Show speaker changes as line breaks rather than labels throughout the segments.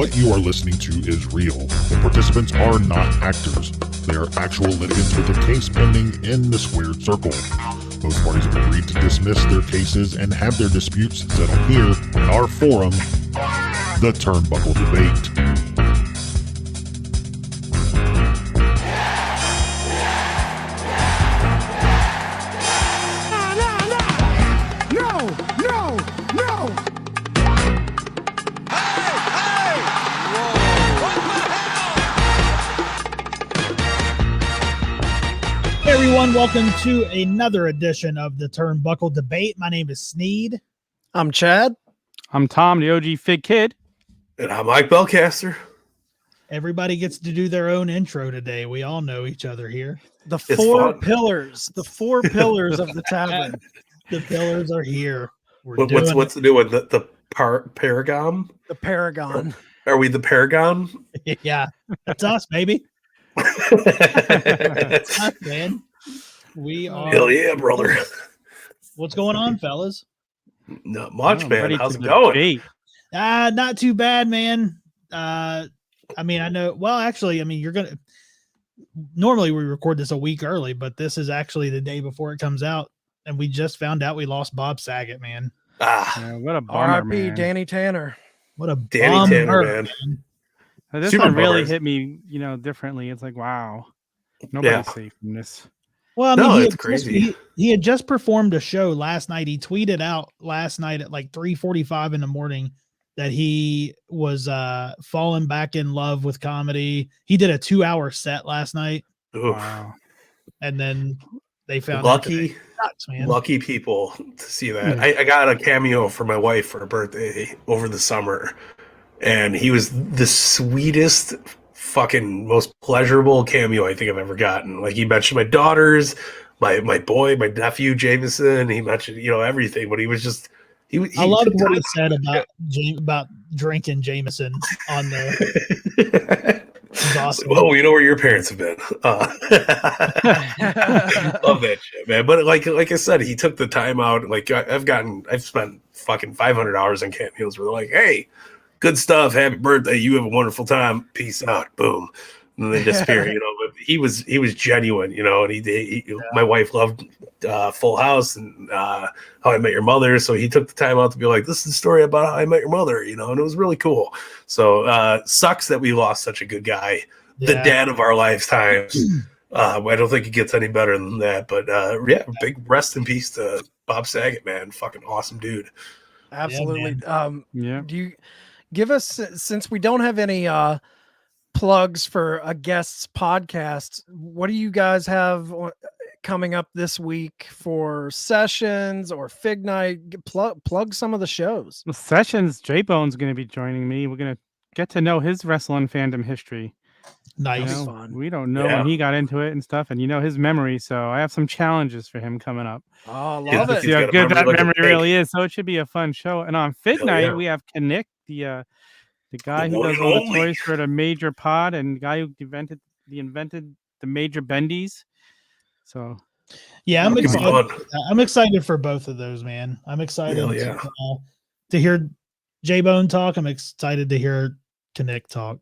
What you are listening to is real. The participants are not actors. They are actual litigants with a case pending in the squared circle. Both parties have agreed to dismiss their cases and have their disputes settled here in our forum, the Turnbuckle Debate.
Everyone, welcome to another edition of the Turnbuckle Debate. My name is Sneed.
I'm Chad.
I'm Tom, the OG Fig Kid.
And I'm Mike Belcaster.
Everybody gets to do their own intro today. We all know each other here.
The four pillars of the Tavern.
The pillars are here.
What's the new one? The Paragon?
The Paragon.
Are we the Paragon?
Yeah, that's us, baby. That's us, man. We are.
Hell yeah, brother.
What's going on, fellas?
Not much, man. How's it going?
Not too bad, man. I know. Well, actually, you're gonna. Normally, we record this a week early, but this is actually the day before it comes out, and we just found out we lost Bob Saget, man.
What a bummer,
R.I.P.
man.
Danny Tanner.
What a
Danny Tanner, man.
This
Super
one really
bummers.
hit me, differently. It's like, wow, nobody's safe from this.
Well,
it's crazy.
He had just performed a show last night. He tweeted out last night at like 3:45 in the morning that he was falling back in love with comedy. He did a 2-hour set last night.
Oof.
Wow.
And then they found
Lucky people to see that.
Yeah.
I got a cameo for my wife for her birthday over the summer, and he was the sweetest, fucking most pleasurable cameo I think I've ever gotten. Like, he mentioned my daughters, my boy, my nephew Jameson. He mentioned everything, but he was just
I loved what he said about drinking Jameson on the. Awesome.
Well, you know where your parents have been. Love that shit, man. But like I said, he took the time out. Like, I've spent fucking $500 on cameos where they're like, hey, good stuff, happy birthday, you have a wonderful time, peace out, boom. And then they disappear, but he was genuine, and my wife loved Full House and How I Met Your Mother, so he took the time out to be like, this is the story about How I Met Your Mother, and it was really cool. So sucks that we lost such a good guy, the dad of our lifetimes. I don't think it gets any better than that, but big rest in peace to Bob Saget, man. Fucking awesome dude.
Absolutely.
Yeah.
Do you give us, since we don't have any plugs for a guest's podcast, what do you guys have coming up this week for sessions or Fig Night? Plug some of the shows.
Well, Sessions, J-Bone's going to be joining me. We're going to get to know his wrestling fandom history.
Nice.
Fun.
We don't know when he got into it and stuff, and his memory. So I have some challenges for him coming up.
Oh, love it.
See how good that memory really is. So it should be a fun show. And on Fig Night, we have Kinnick, the guy who does all the toys for the Major Pod, and the guy who invented the Major Bendies. So
yeah, I'm excited for both of those, man. I'm excited to hear J-Bone talk. I'm excited to hear Kinnick talk.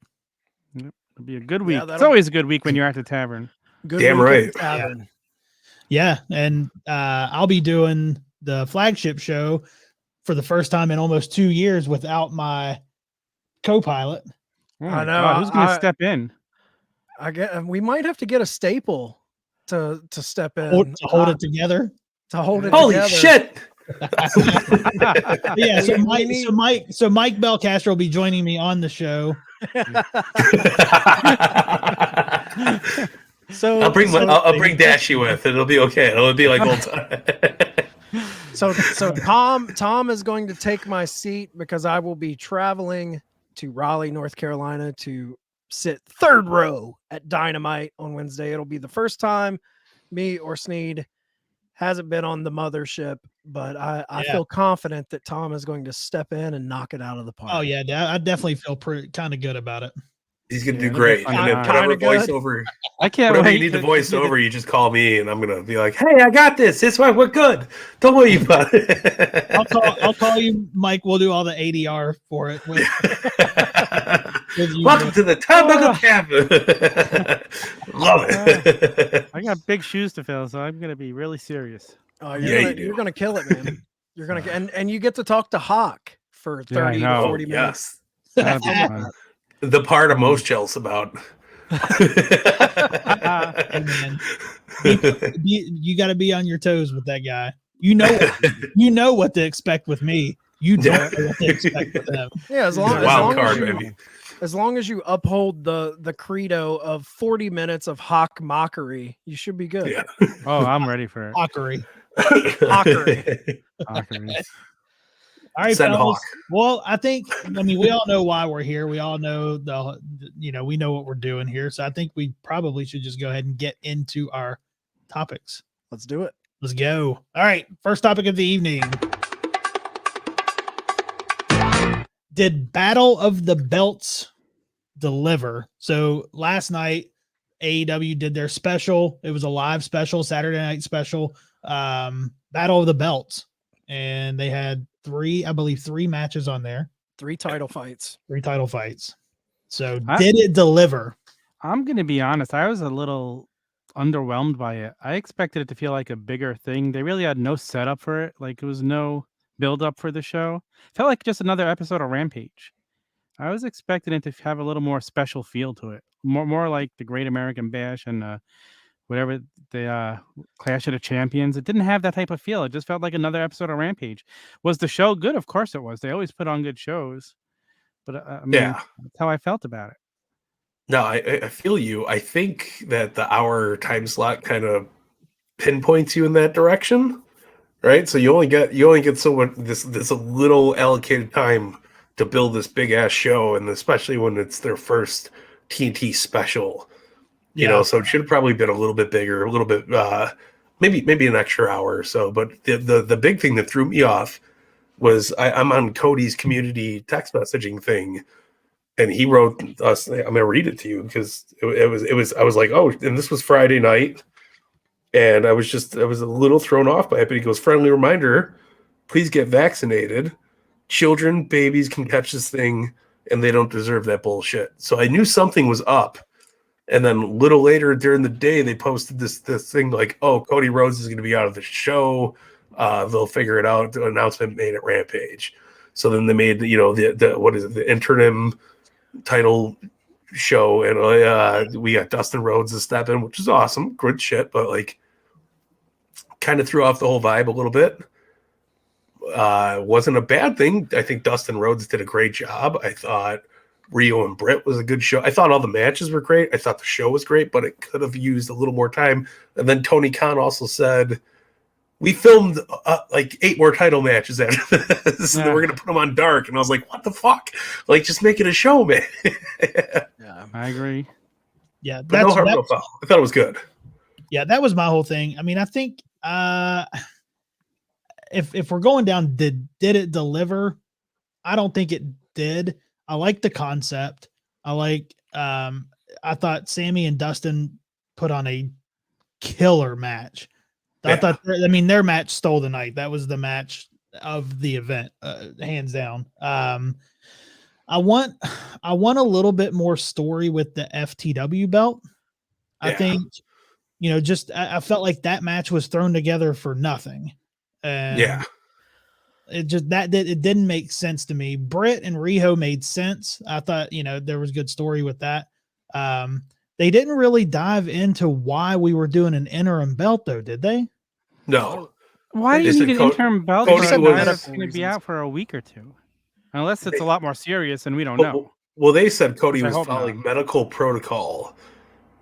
Yep. It'll be a good week. It's always a good week when you're at the Tavern.
Good
Damn right.
Yeah, and I'll be doing the flagship show for the first time in almost 2 years without my co-pilot.
Oh
I know.
God, who's going to step in?
We might have to get a staple to step in
To hold it together.
Holy shit!
Yeah, so Mike Belcaster will be joining me on the show.
So
I'll bring Dashy with. It'll be okay. It'll be like old time.
So Tom is going to take my seat because I will be traveling to Raleigh, North Carolina to sit third row at Dynamite on Wednesday. It'll be the first time me or Sneed hasn't been on the mothership, but I feel confident that Tom is going to step in and knock it out of the park.
Oh yeah, I definitely feel kind of good about it.
He's gonna do great. And then whatever voiceover,
I can't
whatever
wait.
you need to voice over, you just call me, and I'm gonna be like, "Hey, I got this. This one, we're good. Don't worry about it."
I'll call you, Mike. We'll do all the ADR for it.
Welcome to the Turnbuckle Tavern. Love it.
I got big shoes to fill, so I'm gonna be really serious.
Oh,
you're
gonna kill it, man. You're gonna and you get to talk to Hawk for 30 to 40 minutes.
That'll be fun.
The part I'm most jealous about.
Hey, man. You got to be on your toes with that guy. You know what to expect with me. You don't know what to expect with him.
Yeah, as long as you uphold the credo of 40 minutes of Hawk mockery, you should be good.
Yeah.
Oh, I'm ready for it.
Hawkery.
Hawkery.
All right,
Send
fellas.
Hawk.
Well, we all know why we're here. We all know we know what we're doing here. So I think we probably should just go ahead and get into our topics.
Let's do it.
Let's go. All right. First topic of the evening. Did Battle of the Belts deliver? So last night, AEW did their special. It was a live special, Saturday night special, Battle of the Belts. And they had three matches on there.
3 title fights.
So did it deliver?
I'm going to be honest. I was a little underwhelmed by it. I expected it to feel like a bigger thing. They really had no setup for it. Like, it was no build up for the show. Felt like just another episode of Rampage. I was expecting it to have a little more special feel to it. More like the Great American Bash and whatever the Clash of the Champions. It didn't have that type of feel. It just felt like another episode of Rampage. Was the show good? Of course it was. They always put on good shows. But that's how I felt about it.
No, I feel you. I think that the hour time slot kind of pinpoints you in that direction, right? So you only get so much this a little allocated time to build this big ass show, and especially when it's their first TNT special. You know, so it should have probably been a little bit bigger, a little bit, maybe an extra hour or so. But the big thing that threw me off was I'm on Cody's community text messaging thing, and he wrote us. I'm gonna read it to you because it was. I was like, oh, and this was Friday night, and I was a little thrown off by it. But he goes, friendly reminder, please get vaccinated. Children, babies can catch this thing, and they don't deserve that bullshit. So I knew something was up. And then a little later during the day, they posted this thing like, oh, Cody Rhodes is going to be out of the show. They'll figure it out. The announcement made at Rampage. So then they made, the interim title show. And we got Dustin Rhodes to step in, which is awesome. Good shit. But like kind of threw off the whole vibe a little bit. Wasn't a bad thing. I think Dustin Rhodes did a great job. I thought Rio and Britt was a good show. I thought all the matches were great. I thought the show was great, but it could have used a little more time. And then Tony Khan also said, we filmed like 8 more title matches after this. And we're going to put them on Dark. And I was like, what the fuck? Like, just make it a show, man.
Yeah, I agree.
Yeah.
But no harm, no foul. I thought it was good.
Yeah, that was my whole thing. I mean, I think if we're going down, did it deliver? I don't think it did. I like the concept. I thought Sammy and Dustin put on a killer match. I thought, their match stole the night. That was the match of the event, hands down. I want a little bit more story with the FTW belt. I think, I felt like that match was thrown together for nothing. And it didn't make sense to me. Britt and Riho made sense. I thought, there was good story with that. They didn't really dive into why we were doing an interim belt though, did they?
No.
Why do you need an interim belt?
It's
going to be out for a week or two, unless it's a lot more serious and we don't know.
Well, they said Cody was following medical protocol.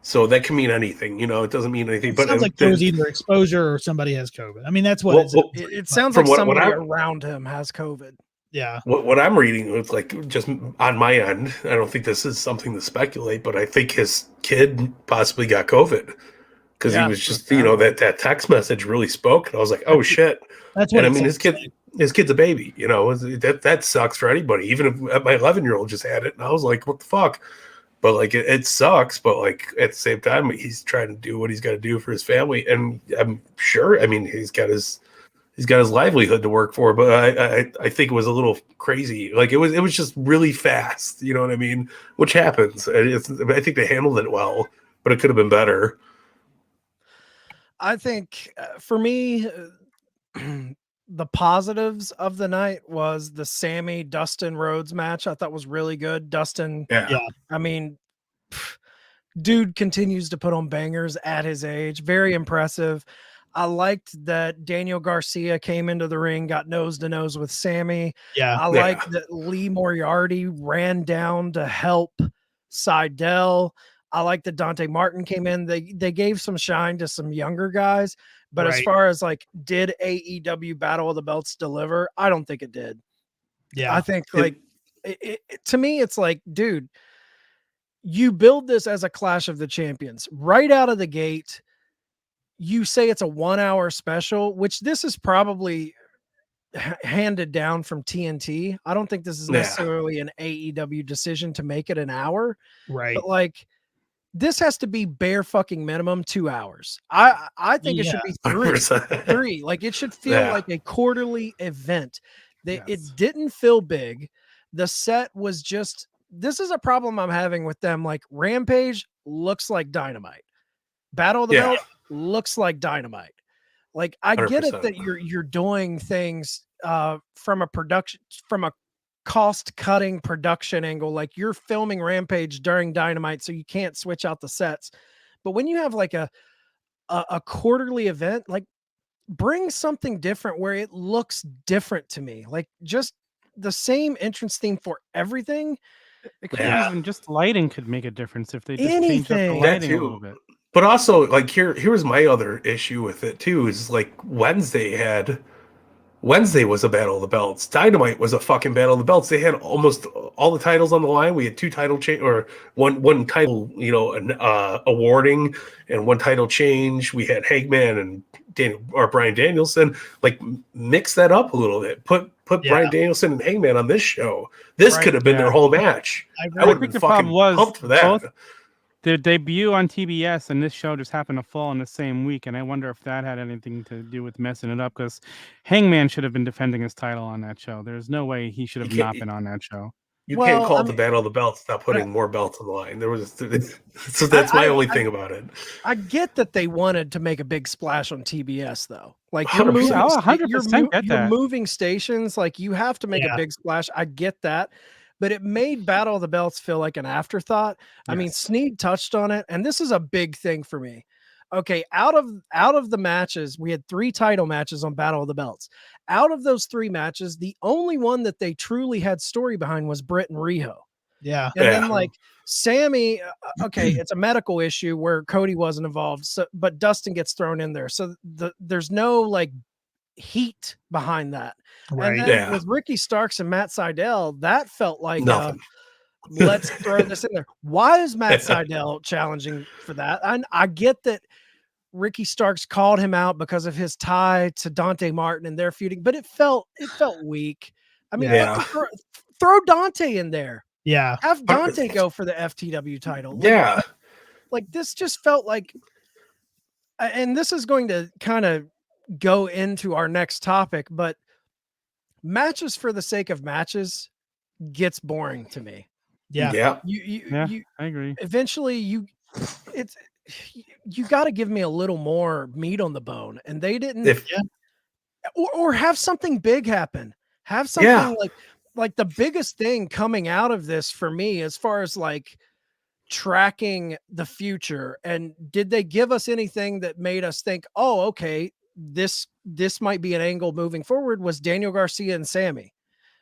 So that can mean anything, it doesn't mean anything. But
it sounds like there was either exposure or somebody has COVID. I mean, that's what
it sounds like somebody around him has COVID.
Yeah.
What I'm reading is like just on my end. I don't think this is something to speculate, but I think his kid possibly got COVID because he was just, that text message really spoke. And I was like, oh shit.
That's what
his kid's a baby, that sucks for anybody. Even if my 11-year-old just had it. And I was like, what the fuck? But like it sucks, but like at the same time, he's trying to do what he's got to do for his family, and I'm sure. I mean, he's got his he's got his livelihood to work for. But I think it was a little crazy. Like it was just really fast. You know what I mean? Which happens. I think they handled it well, but it could have been better.
I think for me, the positives of the night was the Sammy Dustin Rhodes match. I thought was really good. Dustin,
Yeah.
I mean, dude continues to put on bangers at his age. Very impressive. I liked that Daniel Garcia came into the ring, got nose to nose with Sammy.
Yeah.
I liked that Lee Moriarty ran down to help Seidel. I like that Dante Martin came in. They gave some shine to some younger guys, but as
Right.
far as like, did AEW Battle of the Belts deliver? I don't think it did.
Yeah.
I think like to me, it's like, dude, you build this as a Clash of the Champions right out of the gate. You say it's a 1 hour special, which this is probably handed down from TNT. I don't think this is necessarily an AEW decision to make it an hour,
Right.
but like, this has to be bare fucking minimum 2 hours. I think it should be 3. Like it should feel like a quarterly event. It didn't feel big. The set was just, this is a problem I'm having with them. Like Rampage looks like Dynamite. Battle of the Belt looks like Dynamite. Like I get it that you're doing things from a cost cutting production angle, like you're filming Rampage during Dynamite, so you can't switch out the sets. But when you have like a quarterly event, like bring something different where it looks different to me. Like just the same entrance theme for everything.
It could even just lighting could make a difference if they just change up the
Anything.
lighting a little bit.
But also, like here was my other issue with it too. Is like Wednesday was a Battle of the Belts. Dynamite was a fucking Battle of the Belts. They had almost all the titles on the line. We had 2 title change or one title, awarding and 1 title change. We had Hangman and Bryan Danielson. Like mix that up a little bit. Put Bryan Danielson and Hangman on this show. This could have been their whole match. I would have been fucking pumped for that.
Their debut on TBS and this show just happened to fall in the same week, and I wonder if that had anything to do with messing it up, because Hangman should have been defending his title on that show. There's no way he should have not been on that show.
You can't call it the Battle of the Belts without putting more belts on the line. So that's my only thing about it.
I get that they wanted to make a big splash on TBS though. Like
you're moving
stations, like you have to make a big splash. I get that. But it made Battle of the Belts feel like an afterthought. I mean, Sneed touched on it, and this is a big thing for me. Okay, out of the matches, we had 3 title matches on Battle of the Belts. Out of those 3 matches, the only one that they truly had story behind was Britt and Riho.
Yeah.
And then like Sammy, okay, it's a medical issue where Cody wasn't involved, so but Dustin gets thrown in there. So there's no like heat behind that.
Right.
And then with Ricky Starks and Matt Seidel, that felt like let's throw this in there. Why is Matt Seidel challenging for that? I get that Ricky Starks called him out because of his tie to Dante Martin and their feuding, but it felt weak. I mean, throw Dante in there.
Yeah.
Have Dante go for the FTW title. Like this just felt like, and this is going to kind of go into our next topic, but matches for the sake of matches gets boring to me.
Yeah.
I agree.
Eventually you got to give me a little more meat on the bone, and they didn't. Or have something big happen. Have something like the biggest thing coming out of this for me, as far as like tracking the future, and did they give us anything that made us think, oh, okay, this might be an angle moving forward, was Daniel Garcia and Sammy.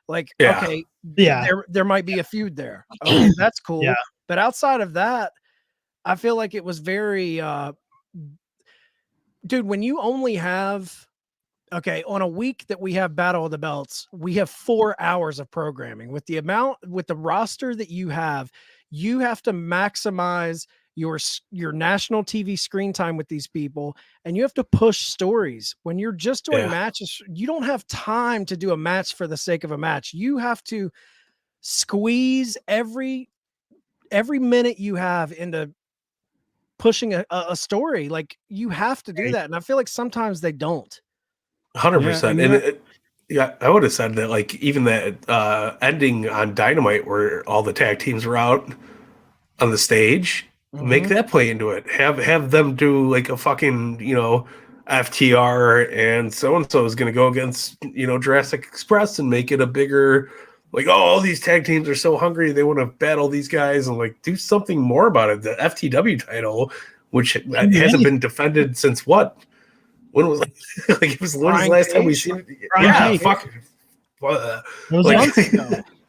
Like, okay, there might be a feud there. Okay, that's cool. Yeah. But outside of that, I feel like it was very, dude, when you only have, on a week that we have Battle of the Belts, we have 4 hours of programming. With the roster that you have to maximize your national TV screen time with these people, and you have to push stories. When you're just doing matches, you don't have time to do a match for the sake of a match. You have to squeeze every minute you have into pushing a story. Like you have to do that. And I feel like sometimes they don't.
100%. And I would have said that, like, even that ending on Dynamite where all the tag teams were out on the stage, make that play into it. Have them do like a fucking, FTR and so is going to go against, Jurassic Express and make it a bigger, like, all these tag teams are so hungry they want to battle these guys and like do something more about it. The FTW title, which hasn't been defended since what? When was like it was when's the last time we seen it? Yeah, fuck.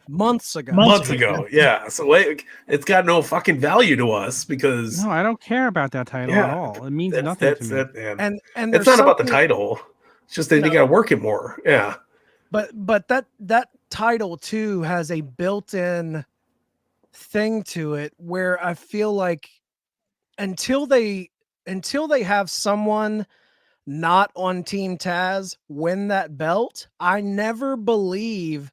Months ago.
Months ago. Yeah. So like it's got no fucking value to us because
no, I don't care about that title at all. It means nothing to me.
It, man.
And
it's not about the title. It's just that they got to work it more. Yeah.
But that title too has a built-in thing to it where I feel like until they have someone not on Team Taz win that belt, I never believe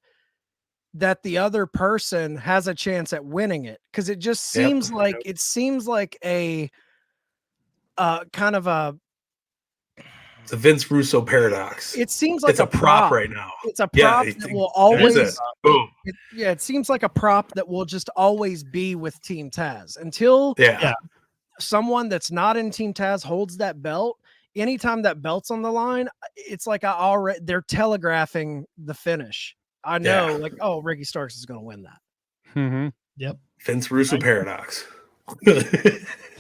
that the other person has a chance at winning it, because it just seems like a kind of a
it's a Vince Russo paradox.
It seems like
it's a prop right now.
It's a prop that will always
boom.
It seems like a prop that will just always be with Team Taz until someone that's not in Team Taz holds that belt. Anytime that belt's on the line, it's like they're telegraphing the finish. I know, like, oh, Ricky Starks is going to win that.
Mm-hmm.
Yep.
Vince Russo paradox.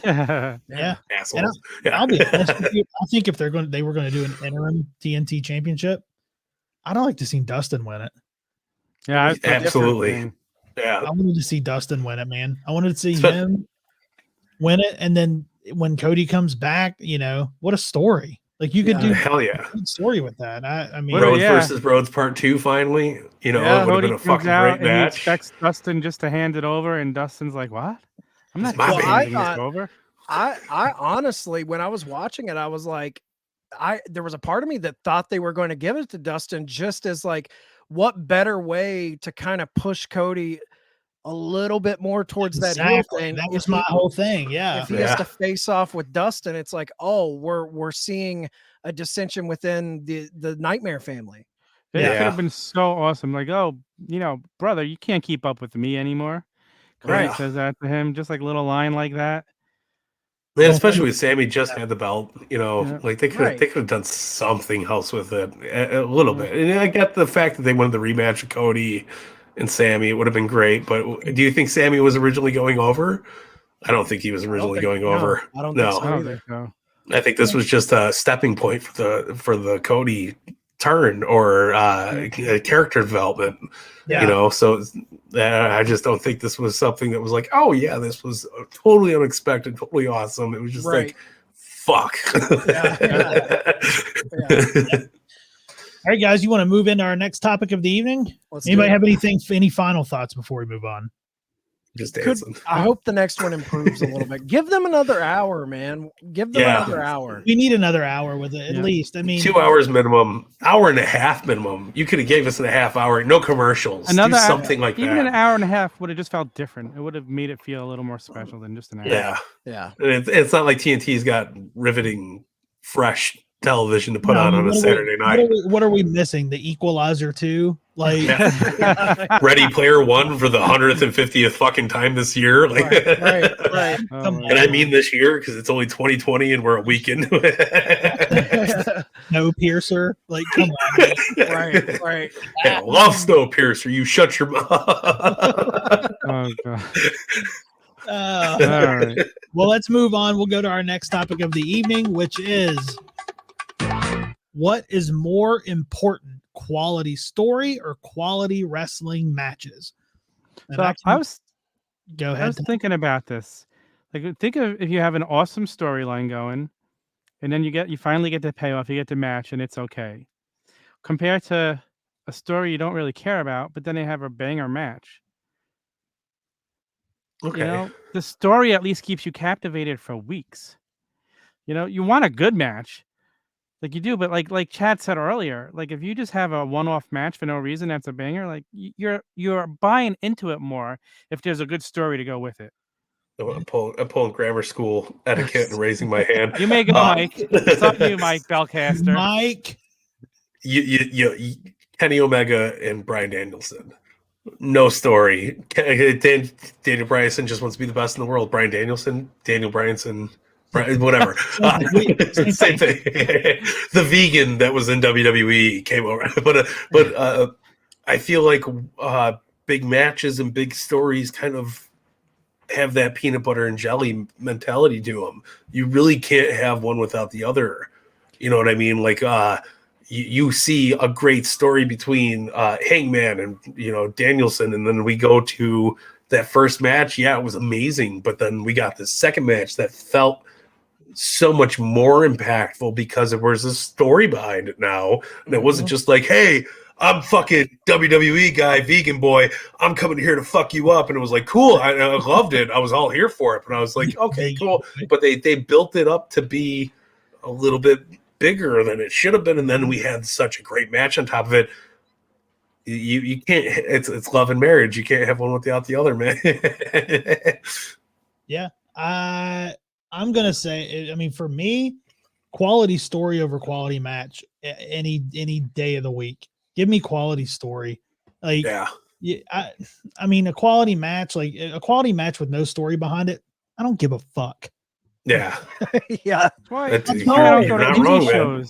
Yeah.
Assholes.
I'll be honest with you. I think if they were going to do an interim TNT championship, I'd like to see Dustin win it.
Yeah,
absolutely. Yeah.
I wanted to see Dustin win it, man. I wanted to see him win it, and then when Cody comes back, what a story! Like you could do
a
good story with that. I mean,
Rhodes versus Rhodes Part 2. Finally, it would have been a fucking great match.
He expects Dustin just to hand it over, and Dustin's like, "What? I'm not handing this over."
I honestly, when I was watching it, I was like, there was a part of me that thought they were going to give it to Dustin, just as like, what better way to kind of push Cody a little bit more towards that heel thing.
That was my whole thing. Yeah.
If he has to face off with Dustin, it's like, oh, we're seeing a dissension within the Nightmare family.
It could have been so awesome. Like, oh, brother, you can't keep up with me anymore. Cody says that to him, just like a little line like that.
Man, especially with Sammy just had the belt, like they could have done something else with it a little bit. And I get the fact that they wanted the rematch of Cody and Sammy. It would have been great, but do you think Sammy was originally going over? I don't think he was originally going over.
I don't think so either.
I think this was just a stepping point for the Cody turn or character development. So I just don't think this was something that was like, oh yeah, this was totally unexpected, totally awesome. It was just like, fuck.
All right, guys, you want to move into our next topic of the evening? Anybody have any final thoughts before we move on?
Just dancing.
I hope the next one improves a little bit. Give them another hour, man. Give them another hour.
We need another hour with it, at least. I mean,
2 hours minimum, hour and a half minimum. You could have gave us a half hour, no commercials. Do something like that.
Even an hour and a half would have just felt different. It would have made it feel a little more special than just an hour.
Yeah. And it's not like TNT's got riveting, fresh television to put on a Saturday night.
What are we missing? The Equalizer 2? Like
Ready Player One for the 150th fucking time this year. Like,
right.
And I mean this year because it's only 2020 and we're a week into it.
No Piercer. Like, come on.
Right.
Yeah, love Snowpiercer. You shut your mouth.
Oh god.
All right. Well, let's move on. We'll go to our next topic of the evening, which is what is more important, quality story or quality wrestling matches?
So I was
thinking
about this. Like, think of if you have an awesome storyline going, and then you finally get the payoff, you get the match, and it's okay. Compared to a story you don't really care about, but then they have a banger match.
Okay.
The story at least keeps you captivated for weeks. You want a good match, like you do, but like Chad said earlier, like if you just have a one-off match for no reason, that's a banger. Like you're buying into it more if there's a good story to go with it.
I'm pulling grammar school etiquette and raising my hand.
You may go, Mike. It's up to you, Mike Belcaster.
Mike.
Kenny Omega and Bryan Danielson. No story. Daniel Bryanson just wants to be the best in the world. Bryan Danielson, Daniel Bryanson, whatever. Same thing. The vegan that was in WWE came over, but I feel like big matches and big stories kind of have that peanut butter and jelly mentality to them. You really can't have one without the other. You know what I mean? Like you see a great story between Hangman and Danielson, and then we go to that first match. Yeah, it was amazing, but then we got the second match that felt so much more impactful because there was a story behind it now, and it wasn't just like, hey, I'm fucking WWE guy, vegan boy. I'm coming here to fuck you up. And it was like, cool. I loved it. I was all here for it. But I was like, okay, cool. But they built it up to be a little bit bigger than it should have been. And then we had such a great match on top of it. You can't, it's love and marriage. You can't have one without the other, man.
Yeah. I'm going to say, I mean, for me, quality story over quality match any day of the week. Give me quality story. Like, I mean, a quality match with no story behind it, I don't give a fuck.
Yeah.
Yeah.
Why?
You're not wrong, man.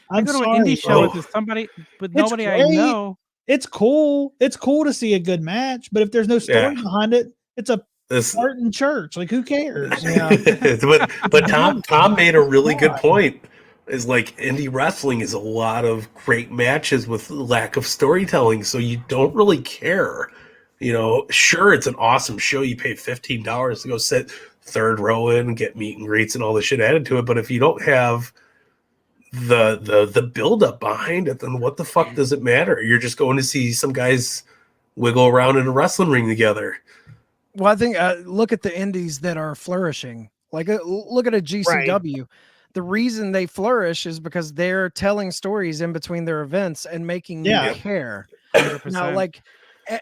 I go to an indie show with somebody, with nobody I know.
It's cool. It's cool to see a good match, but if there's no story behind it, it's a part in church. Like, who cares?
Yeah.
but Tom made a really good point. Is like indie wrestling is a lot of great matches with lack of storytelling, so you don't really care. Sure, it's an awesome show. You pay $15 to go sit third row in and get meet and greets and all the shit added to it. But if you don't have the build up behind it, then what the fuck does it matter? You're just going to see some guys wiggle around in a wrestling ring together.
Well, I think look at the indies that are flourishing. Like look at a GCW. Right. The reason they flourish is because they're telling stories in between their events and making you care. 100%. Now, like,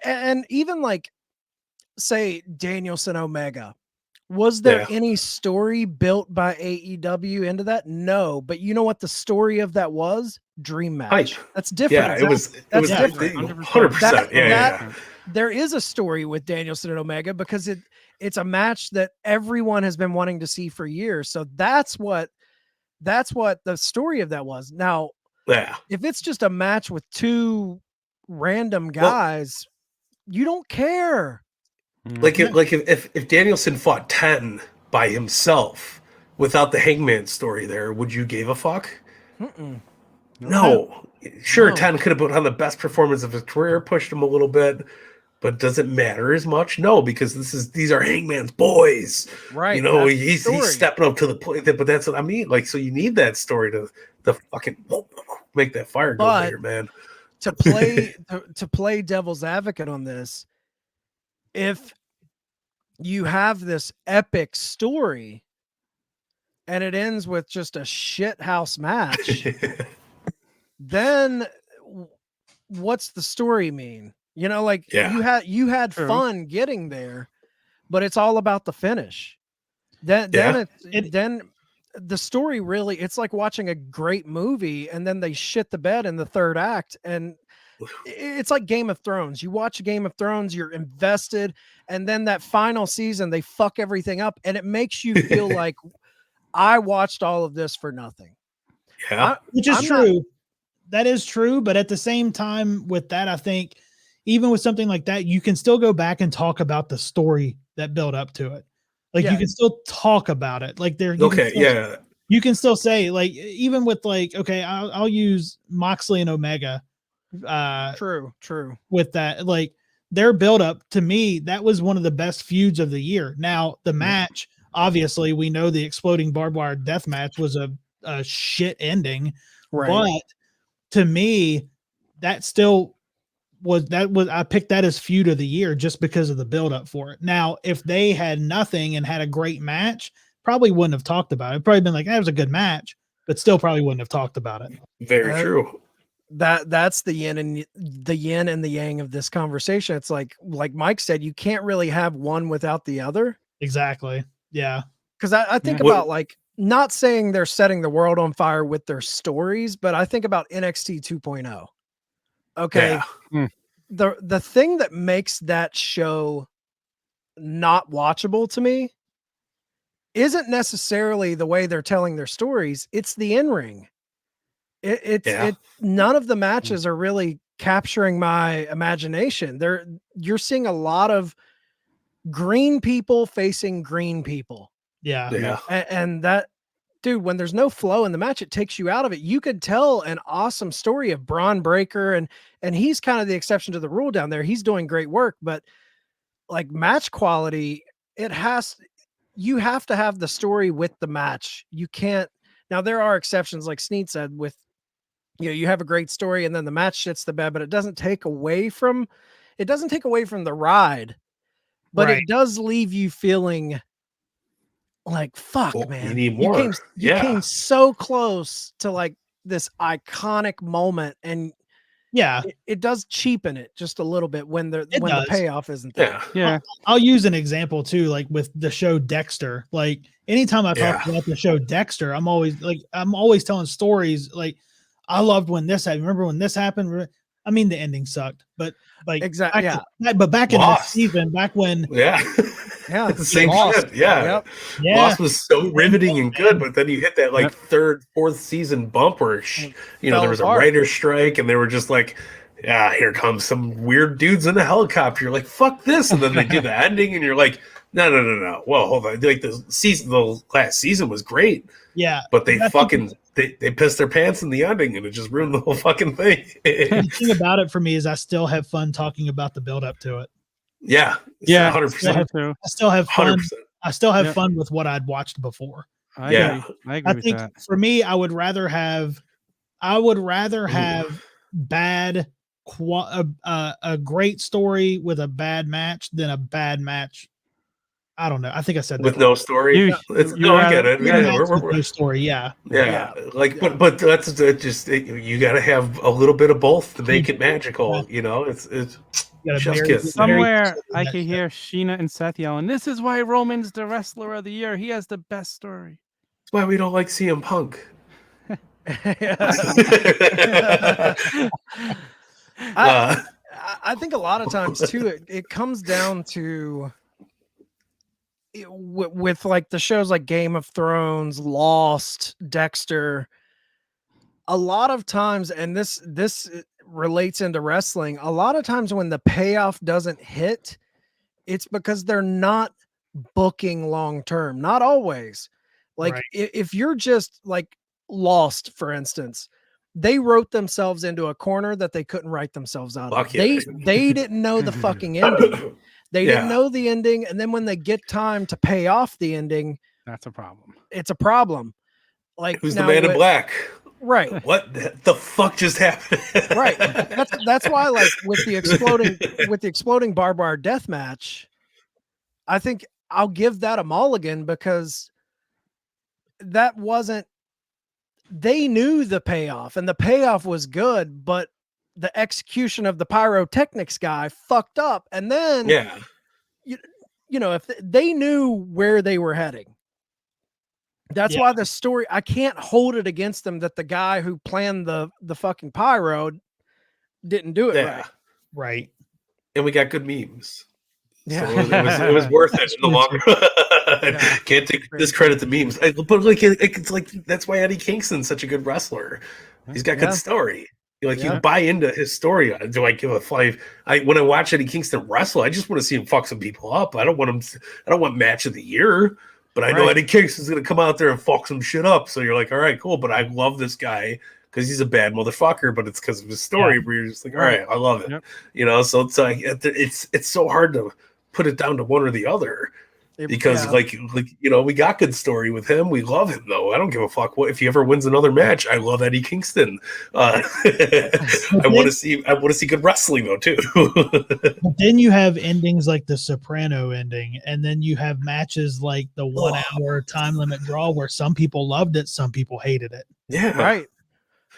and even like, say Danielson Omega, was there any story built by AEW into that? No, but you know what the story of that was? Dream match. That's different.
Yeah, it was different. 100%.
There is a story with Danielson and Omega because it's a match that everyone has been wanting to see for years. So that's what the story of that was. Now, if it's just a match with two random guys, you don't care.
Like if Danielson fought 10 by himself without the Hangman story there, would you give a fuck? No. Sure, 10 could have put on the best performance of his career, pushed him a little bit, but does it matter as much? No, because these are Hangman's boys.
Right.
He's stepping up to the plate. But that's what I mean. Like, so you need that story to fucking make that fire go bigger, man.
To play devil's advocate on this, if you have this epic story and it ends with just a shit house match, then what's the story mean? You had fun getting there, but it's all about the finish. Then the story really, it's like watching a great movie and then they shit the bed in the third act. And it's like Game of Thrones. You watch Game of Thrones, you're invested, and then that final season, they fuck everything up, and it makes you feel like I watched all of this for nothing.
Yeah.
Which is true. That is true. But at the same time with that, I think even with something like that, you can still go back and talk about the story that built up to it. Like you can still talk about it. Like you can still say, like, even with like, okay, I'll use Moxley and Omega.
True.
With that, like their build up, to me, that was one of the best feuds of the year. Now the match, obviously we know the exploding barbed wire death match was a shit ending, right? But to me, that still was I picked that as feud of the year just because of the build up for it. Now, if they had nothing and had a great match, probably wouldn't have talked about it. Probably been like, that was a good match, but still probably wouldn't have talked about it.
Very true.
That's the yin and the yang of this conversation. It's like Mike said, you can't really have one without the other.
Exactly. Yeah.
Because I think about like not saying they're setting the world on fire with their stories, but I think about NXT 2.0. Okay.
Yeah.
The thing that makes that show not watchable to me isn't necessarily the way they're telling their stories. It's the in-ring. None of the matches are really capturing my imagination. You're seeing a lot of green people facing green people.
Yeah.
And that, dude, when there's no flow in the match, it takes you out of it. You could tell an awesome story of Braun Breaker, and he's kind of the exception to the rule down there. He's doing great work, but like match quality, you have to have the story with the match. You can't. Now there are exceptions, like Sneed said, with you have a great story and then the match shits the bed, but it doesn't take away from the ride, but it does leave you feeling like, fuck, man,
you need more.
You came so close to like this iconic moment, and it does cheapen it just a little bit when the payoff isn't there.
Yeah.
I'll use an example too, like with the show Dexter. Like anytime I talk about the show Dexter, I'm always telling stories. Like, I loved when this happened. Remember when this happened? I mean, the ending sucked, but like
exactly.
But back in the season, back when
the same shit. Yeah. Lost was so riveting and good, but then you hit that like third, fourth season bump where there was a writer's strike, and they were just like, here comes some weird dudes in a helicopter. You're like, fuck this, and then they do the ending, and you're like, no. Well, hold on. Like the last season was great.
Yeah,
but they they pissed their pants in the ending, and it just ruined the whole fucking thing.
The thing about it for me is I still have fun talking about the build up to it.
Yeah, 100%.
I still have fun.
100%.
I still have fun with what I'd watched before.
I agree with
think
that.
For me, I would rather have bad a great story with a bad match than a bad match. I don't know. I think I said that
with no story. I get it.
No story. Yeah.
Like, but that's just you got to have a little bit of both to make it magical. It's chef's kiss.
Somewhere I could hear Sheena and Seth yelling, "This is why Roman's the wrestler of the year. He has the best story."
That's why we don't like CM Punk.
I think a lot of times too, it comes down to with like the shows like Game of Thrones, Lost, Dexter. A lot of times, and this relates into wrestling, a lot of times when the payoff doesn't hit, it's because they're not booking long term. Not always. Like if you're just like Lost, for instance, they wrote themselves into a corner that they couldn't write themselves out of. They didn't know the fucking ending. They didn't know the ending, and then when they get time to pay off the ending,
that's a problem.
It's a problem. Like,
who's the man in black?
Right.
What the fuck just happened?
Right. That's why, like, with the exploding barbed wire death match, I think I'll give that a mulligan, because that wasn't. They knew the payoff, and the payoff was good, but the execution of the pyrotechnics guy fucked up. And then, if they knew where they were heading, that's why the story, I can't hold it against them that the guy who planned the fucking pyro didn't do it right.
Right.
And we got good memes. Yeah. So it was worth it in the long run. Can't take discredit the memes. But like, it's like, that's why Eddie Kingston's such a good wrestler. He's got good story. You buy into his story. Do I give a fly? When I watch Eddie Kingston wrestle, I just want to see him fuck some people up. I don't want match of the year, but I know Eddie Kingston's going to come out there and fuck some shit up. So you're like, all right, cool. But I love this guy because he's a bad motherfucker, but it's because of his story where you're just like, all right, I love it. Yep. So it's like, it's so hard to put it down to one or the other. Because like we got good story with him. We love him though. I don't give a fuck what if he ever wins another match. I love Eddie Kingston. I want to see good wrestling though too.
But then you have endings like the Soprano ending, and then you have matches like the 1 hour time limit draw where some people loved it, some people hated it.
Yeah,
right.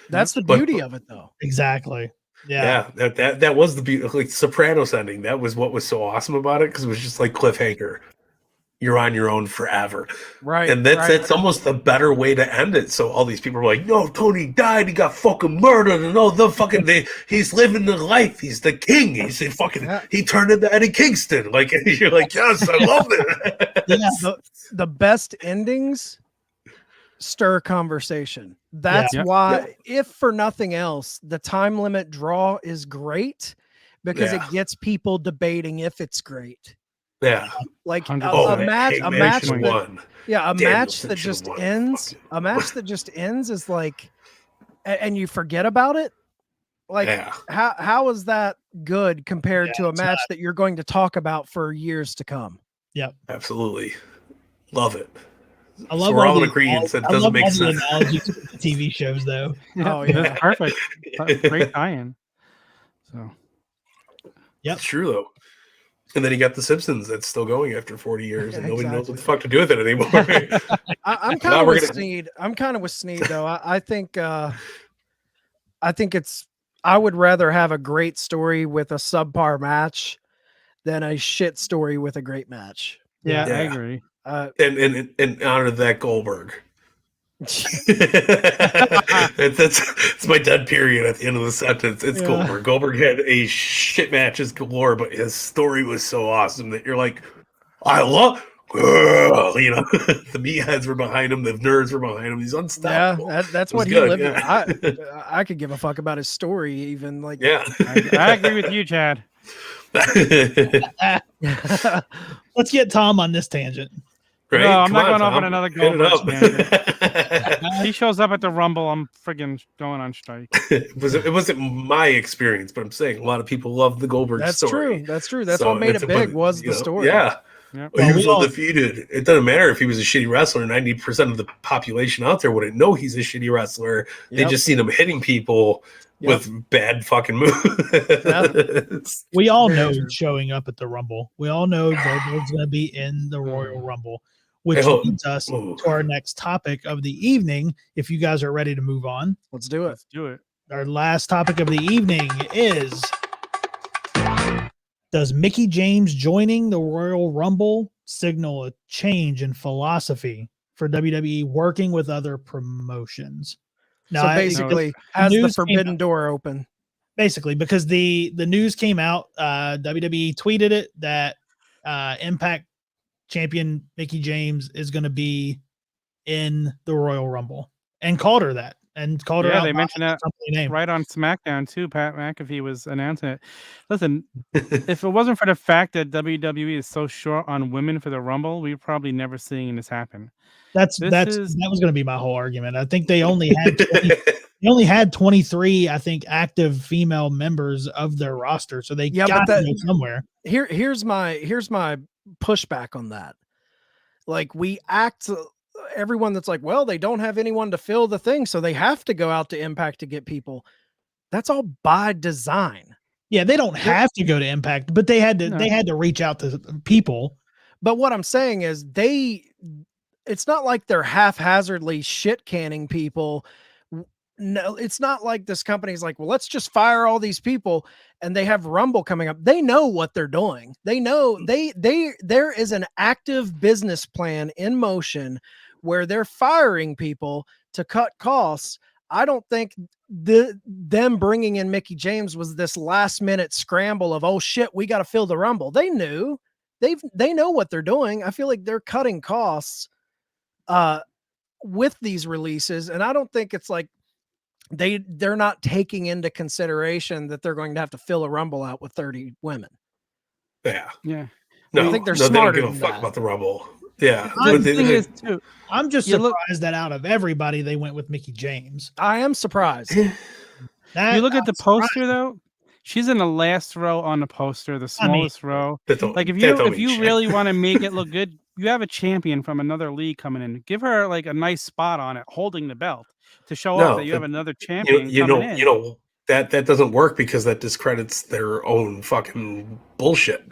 That's the beauty of it though.
Exactly.
Yeah. That was the beauty. Like Sopranos ending. That was what was so awesome about it, because it was just like cliffhanger. you're on your own forever.
Right.
And that's almost the better way to end it. So all these people are like, no, Tony died, he got fucking murdered, and all the fucking he's living the life, he's the king. He's fucking he turned into Eddie Kingston. Like you're like, yes, I love it.
Yeah.
The best endings stir conversation. That's why, if for nothing else, the time limit draw is great because it gets people debating if it's great.
Yeah,
like a
100%.
match that just ends.
Fucking
A match that just ends is like, and you forget about it. Like, how is that good compared to a match that you're going to talk about for years to come?
Yep,
absolutely, love it.
I love
so we're all in
the
agreement. That doesn't make sense.
Analogies to the TV shows, though.
Oh yeah,
that's perfect. Great tie-in. So,
yep,
it's true though. And then you got The Simpsons that's still going after 40 years, and nobody knows what the fuck to do with it anymore.
I'm kind of with Sneed. I'm kind of with Sneed though. I think it's. I would rather have a great story with a subpar match than a shit story with a great match.
Yeah. I agree.
And honor that Goldberg. that's my dead period at the end of the sentence. It's Goldberg. Goldberg had a shit matches galore, but his story was so awesome that you're like, I love. The meatheads were behind him, the nerds were behind him. He's unstoppable.
Yeah, that's what he lived. I could give a fuck about his story, even like.
Yeah,
I agree with you, Chad.
Let's get Tom on this tangent.
Right?
No, I'm
Come
not
on,
going off
Tom.
on another
Hit it
Goldberg.
up.
He shows up at the Rumble, I'm friggin' going on strike.
It wasn't my experience, but I'm saying a lot of people love the Goldberg story.
That's true. That's what made it big was the story.
Yeah.
Yep.
He was undefeated. It doesn't matter if he was a shitty wrestler. 90% of the population out there wouldn't know he's a shitty wrestler. They just seen him hitting people with bad fucking moves.
We all know showing up at the Rumble. We all know Goldberg's going to be in the Royal Rumble, which leads us to our next topic of the evening. If you guys are ready to move on,
let's do it.
Let's do it.
Our last topic of the evening is: does Mickie James joining the Royal Rumble signal a change in philosophy for WWE working with other promotions? Now,
so basically, has the forbidden door open?
Basically, because the news came out, WWE tweeted it that Impact champion Mickie James is going to be in the Royal Rumble, and called her that. And called her out.
They mentioned that right on SmackDown too. Pat McAfee was announcing it. Listen, if it wasn't for the fact that WWE is so short on women for the Rumble, we're probably never seeing this happen.
That was going to be my whole argument. I think they only had 23, I think, active female members of their roster, so they got to go somewhere.
Here's my pushback on that. Like, everyone that's like, well, they don't have anyone to fill the thing, so they have to go out to Impact to get people. That's all by design.
Yeah, they don't have to go to Impact, but they had to reach out to people.
But what I'm saying is it's not like they're haphazardly shit canning people. No, it's not like this company's like, well, let's just fire all these people and they have Rumble coming up. They know what they're doing. They know there is an active business plan in motion where they're firing people to cut costs. I don't think them bringing in Mickie James was this last minute scramble of, oh shit, we got to fill the Rumble. They knew. They know what they're doing. I feel like they're cutting costs with these releases, and I don't think it's like they're not taking into consideration that they're going to have to fill a Rumble out with 30 women.
Yeah.
No, I think they're smarter.
They don't give a fuck about the Rumble. Yeah.
I'm just surprised that out of everybody they went with Mickie James.
I am surprised.
You look at the poster though. She's in the last row on the poster, the smallest row. Like if you really want to make it look good, you have a champion from another league coming in. Give her like a nice spot on it, holding the belt to show off that you have another champion.
You know that doesn't work because that discredits their own fucking bullshit.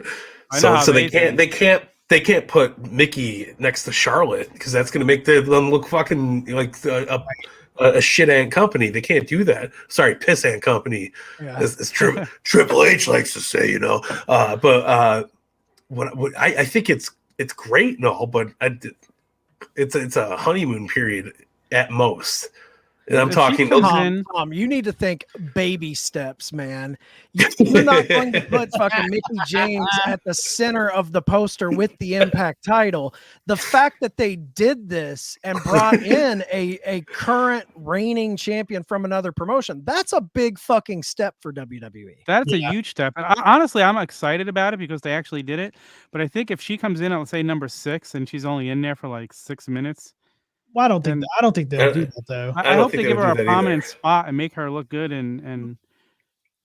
So they can't put Mickie next to Charlotte because that's going to make them look fucking like a shit ant company. They can't do that. Sorry, piss ant company. Yeah. As Triple H likes to say, But what I think it's it's great and all, but it's a honeymoon period at most. And I'm talking.
Tom, you need to think baby steps, man. You're not going to put fucking Mickie James at the center of the poster with the Impact title. The fact that they did this and brought in a current reigning champion from another promotion, that's a big fucking step for WWE.
That's a huge step. And honestly, I'm excited about it because they actually did it. But I think if she comes in, I'll say number 6, and she's only in there for like 6 minutes.
Well, I don't think they'll do that though.
I hope they give her a prominent spot and make her look good, and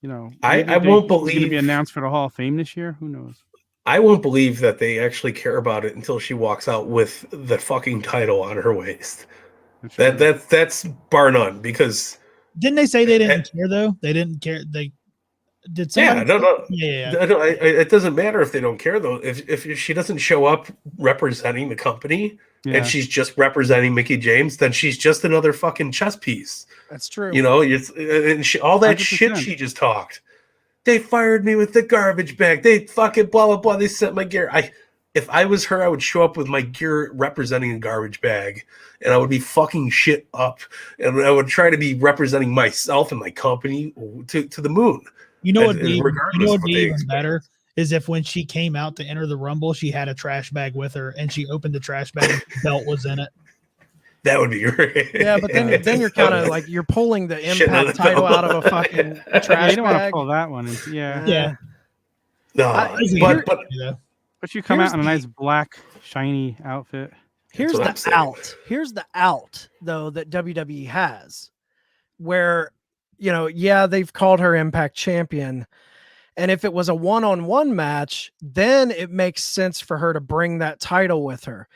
you know,
I won't believe
she's going to be announced for the Hall of Fame this year. Who knows?
I won't believe that they actually care about it until she walks out with the fucking title on her waist. That's bar none. Because
didn't they say they didn't care though? They didn't care. They did.
Yeah, no.
Yeah.
It doesn't matter if they don't care though. If she doesn't show up representing the company. Yeah. And she's just representing Mickie James, then she's just another fucking chess piece.
That's true.
You know, all that 100%. Shit she just talked. They fired me with the garbage bag. They fucking blah, blah, blah. They sent my gear. If I was her, I would show up with my gear representing a garbage bag, and I would be fucking shit up. And I would try to be representing myself and my company to the moon.
You know what would be even better? Is if when she came out to enter the Rumble, she had a trash bag with her, and she opened the trash bag and the belt was in it.
That would be great.
Yeah, but then you're kind of like you're pulling the Impact title out of a fucking trash
you don't
bag.
want to pull that one.
Yeah.
No,
but you come out in a nice black shiny outfit.
Here's the out. Here's the out though that WWE has, where they've called her Impact Champion. And if it was a one-on-one match, then it makes sense for her to bring that title with her.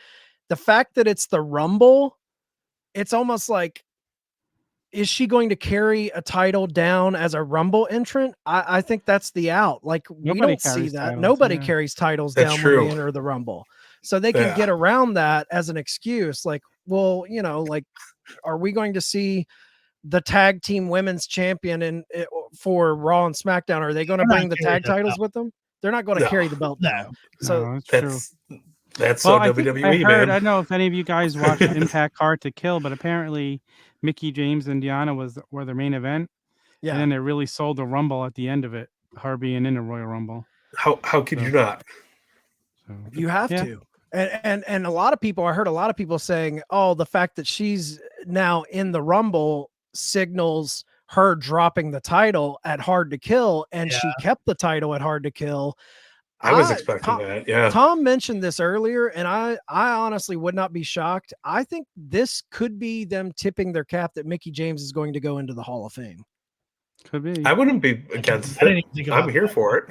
The fact that it's the Rumble, it's almost like, is she going to carry a title down as a Rumble entrant? I think that's the out. Like, we don't see that. Nobody carries titles down when they enter the Rumble. So they can get around that as an excuse. Like, well, are we going to see the tag team women's champion for Raw and SmackDown? Are they going to bring the tag titles with them? They're not going to carry the belt.
No.
So
that's WWE,
I
man.
I don't know if any of you guys watched Impact Hard to Kill, but apparently Mickie James and Deonna were the main event. Yeah. And then they really sold the Rumble at the end of it, her being in the Royal Rumble.
How could you not?
So,
you have to. And a lot of people, I heard a lot of people saying, oh, the fact that she's now in the Rumble signals her dropping the title at Hard to Kill, and she kept the title at Hard to Kill.
I was expecting that. Yeah.
Tom mentioned this earlier, and I honestly would not be shocked. I think this could be them tipping their cap that Mickie James is going to go into the Hall of Fame.
Could be.
I wouldn't be against it. I'm here for it.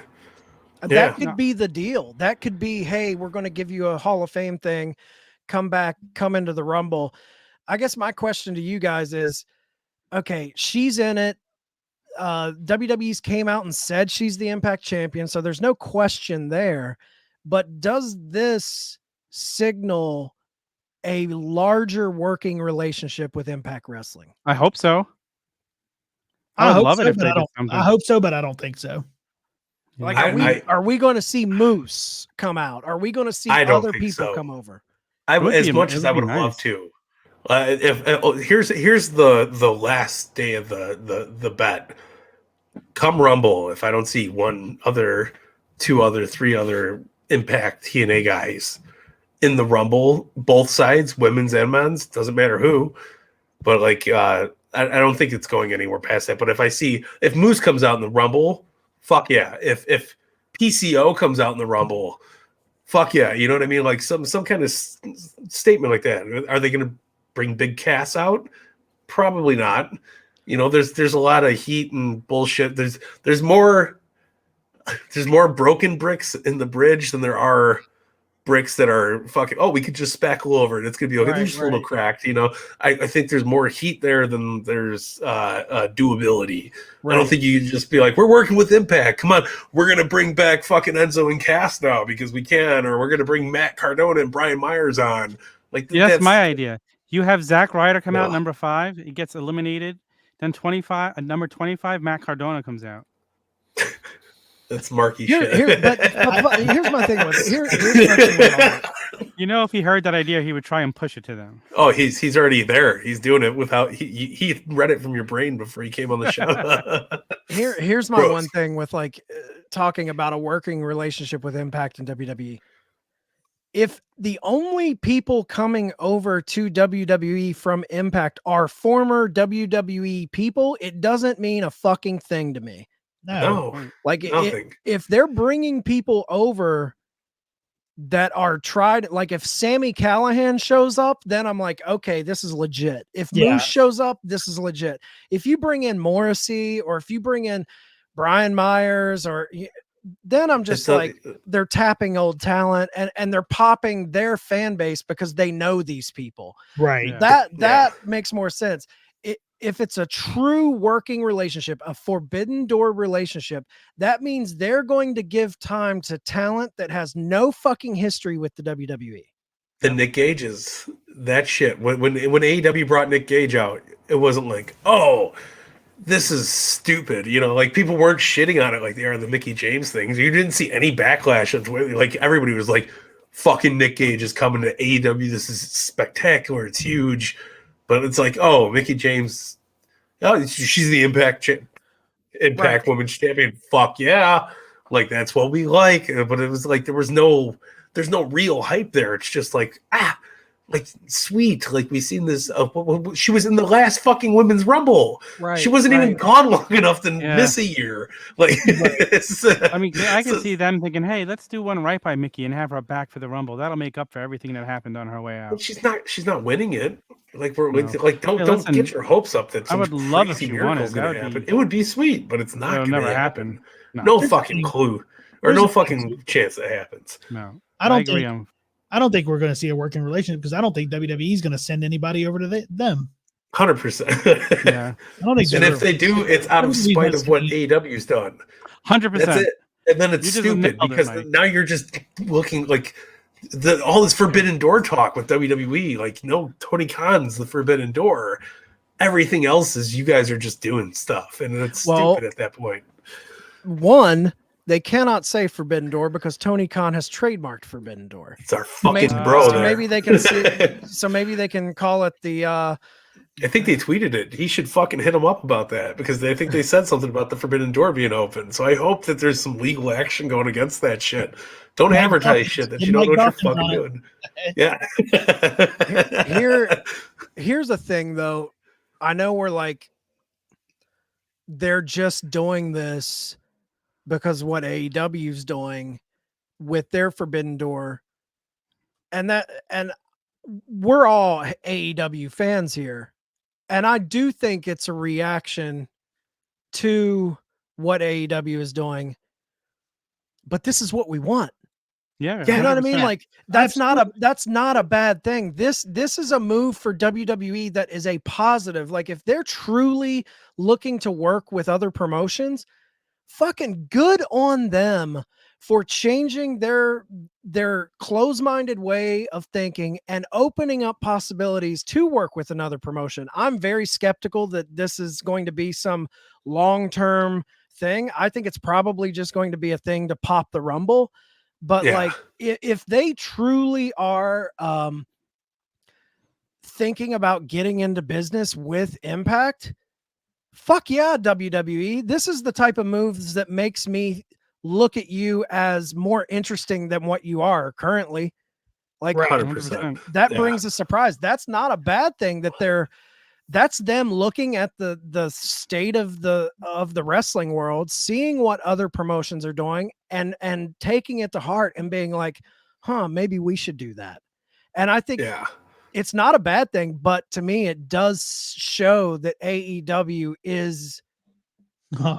That could be the deal. That could be, hey, we're going to give you a Hall of Fame thing. Come back, come into the Rumble. I guess my question to you guys is, okay, she's in it. WWE's came out and said she's the Impact Champion, so there's no question there. But does this signal a larger working relationship with Impact Wrestling?
I hope so. I would love it if they did something.
I hope so, but I don't think so.
Like, are we going to see Moose come out? Are we going to see other people come over?
As much as I would love to. Here's the last day of the bet. Come Rumble, if I don't see three other Impact TNA guys in the Rumble, both sides, women's and men's, doesn't matter who. But I don't think it's going anywhere past that. But if Moose comes out in the Rumble, fuck yeah. If PCO comes out in the Rumble, fuck yeah. You know what I mean? Like some kind of statement like that. Are they going to bring Big Cass out? Probably not. There's a lot of heat and bullshit. There's more broken bricks in the bridge than there are bricks that are fucking, we could just spackle over it. It's gonna be okay. There's just a little cracked. I think there's more heat there than there's doability. Right. I don't think you can just be like, we're working with Impact. Come on, we're gonna bring back fucking Enzo and Cass now because we can, or we're gonna bring Matt Cardona and Brian Myers on.
That's my idea. You have Zack Ryder come out number 5. He gets eliminated. Then number 25, Matt Cardona comes out.
That's Marky shit.
But here's my thing with it. Here's my thing with all that.
You know, if he heard that idea, he would try and push it to them.
Oh, he's already there. He's doing it without he read it from your brain before he came on the show.
Here's my
Gross.
one thing with like talking about a working relationship with Impact and WWE. If the only people coming over to WWE from Impact are former WWE people, it doesn't mean a fucking thing to me.
No,
Like
nothing.
if they're bringing people over that are tried, like if Sami Callihan shows up, then I'm like, okay, this is legit. If Moose shows up, this is legit. If you bring in Morrissey or if you bring in Brian Myers or then I'm just like, they're tapping old talent and they're popping their fan base because they know these people.
Right.
That makes more sense. If it's a true working relationship, a forbidden door relationship, that means they're going to give time to talent that has no fucking history with the WWE.
The Nick Gages, that shit. When AEW brought Nick Gage out, it wasn't like, oh, this is stupid. You know, like people weren't shitting on it like they are the Mickie James things. You didn't see any backlash. Like everybody was like, fucking Nick Gage is coming to AEW. This is spectacular. It's huge. But it's like, oh, Mickie James, oh, she's the Impact Women's Champion. Fuck yeah. Like, that's what we like. But it was like, there's no real hype there. It's just like, like sweet. Like we seen this. She was in the last fucking Women's Rumble.
Right.
She wasn't even gone long enough to miss a year. Like,
I mean, I can see them thinking, hey, let's do one right by Mickie and have her back for the Rumble. That'll make up for everything that happened on her way out.
She's not winning it. Like don't get your hopes up that
I would love if she won it.
Gonna happen. It would be sweet, but it's not.
It'll never happen.
No fucking clue or no fucking chance that happens.
No,
I don't think we're going to see a working relationship because I don't think WWE is going to send anybody over to them.
100%.
Yeah,
I don't think.
And if they do, it's out of spite of what AEW's done.
100%.
That's it. And then it's stupid because now you're just looking like all this forbidden door talk with WWE. Like, no, Tony Khan's the forbidden door. Everything else is you guys are just doing stuff, and it's stupid at that point.
One, they cannot say Forbidden Door because Tony Khan has trademarked Forbidden Door.
It's our fucking bro.
So maybe they can so maybe they can call it the.
I think they tweeted it. He should fucking hit him up about that because I think they said something about the Forbidden Door being open. So I hope that there's some legal action going against that shit. Don't advertise shit that you don't know what you're fucking doing. Yeah.
Here's the thing, though. I know we're like, they're just doing this because what AEW's doing with their Forbidden Door, and we're all AEW fans here, and I do think it's a reaction to what AEW is doing, but this is what we want.
Yeah,
you know what I mean? Like that's not a bad thing. This is a move for WWE that is a positive. Like if they're truly looking to work with other promotions, fucking good on them for changing their close-minded way of thinking and opening up possibilities to work with another promotion. I'm very skeptical that this is going to be some long-term thing. I think it's probably just going to be a thing to pop the Rumble. But like, if they truly are thinking about getting into business with Impact, fuck yeah, WWE. This is the type of moves that makes me look at you as more interesting than what you are currently. Like
100%.
That brings a surprise. That's not a bad thing that's them looking at the state of the wrestling world, seeing what other promotions are doing and taking it to heart and being like, maybe we should do that. And I think it's not a bad thing, but to me, it does show that AEW is